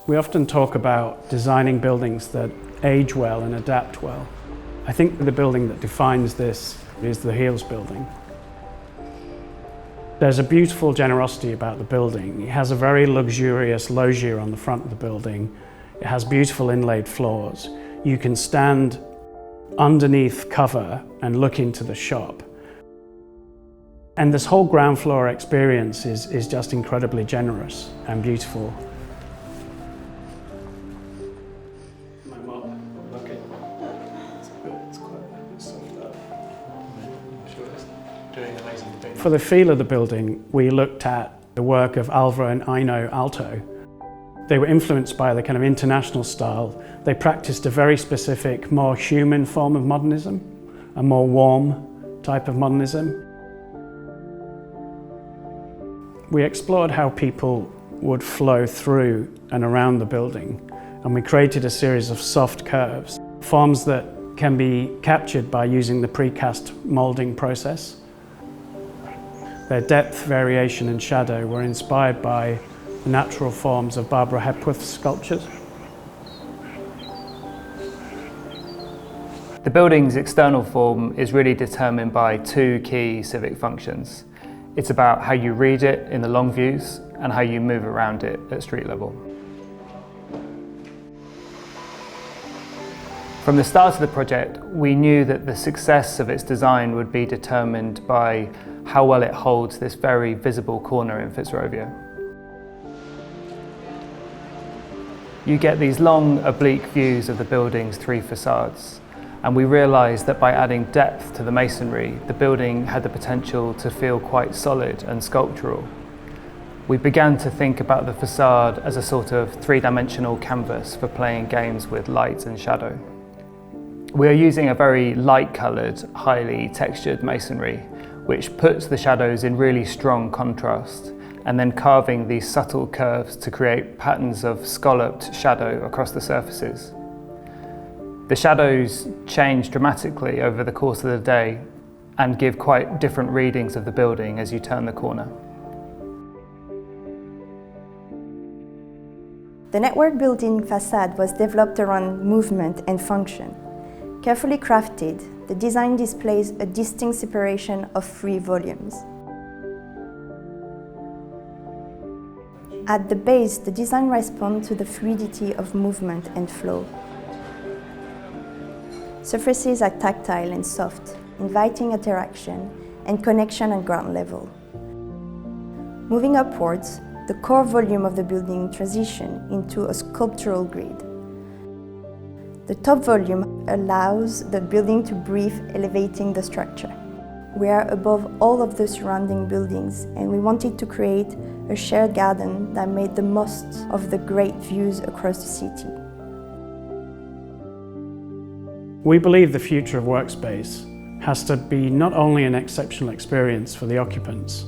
We often talk about designing buildings that age well and adapt well. I think the building that defines this is the Heels building. There's a beautiful generosity about the building. It has a very luxurious loggia on the front of the building. It has beautiful inlaid floors. You can stand underneath cover and look into the shop. And this whole ground floor experience is just incredibly generous and beautiful. For the feel of the building, we looked at the work of Alvaro and Aino Alto. They were influenced by the kind of international style. They practiced a very specific, more human form of modernism, a more warm type of modernism. We explored how people would flow through and around the building, and we created a series of soft curves, forms that can be captured by using the precast moulding process. Their depth, variation and shadow were inspired by the natural forms of Barbara Hepworth's sculptures. The building's external form is really determined by two key civic functions. It's about how you read it in the long views and how you move around it at street level. From the start of the project, we knew that the success of its design would be determined by how well it holds this very visible corner in Fitzrovia. You get these long oblique views of the building's three facades, and we realised that by adding depth to the masonry, the building had the potential to feel quite solid and sculptural. We began to think about the facade as a sort of three-dimensional canvas for playing games with light and shadow. We are using a very light-coloured, highly textured masonry, which puts the shadows in really strong contrast, and then carving these subtle curves to create patterns of scalloped shadow across the surfaces. The shadows change dramatically over the course of the day and give quite different readings of the building as you turn the corner. The network building facade was developed around movement and function. Carefully crafted, the design displays a distinct separation of three volumes. At the base, the design responds to the fluidity of movement and flow. Surfaces are tactile and soft, inviting interaction and connection at ground level. Moving upwards, the core volume of the building transitions into a sculptural grid. The top volume allows the building to breathe, elevating the structure. We are above all of the surrounding buildings, and we wanted to create a shared garden that made the most of the great views across the city. We believe the future of workspace has to be not only an exceptional experience for the occupants,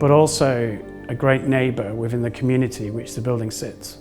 but also a great neighbour within the community which the building sits.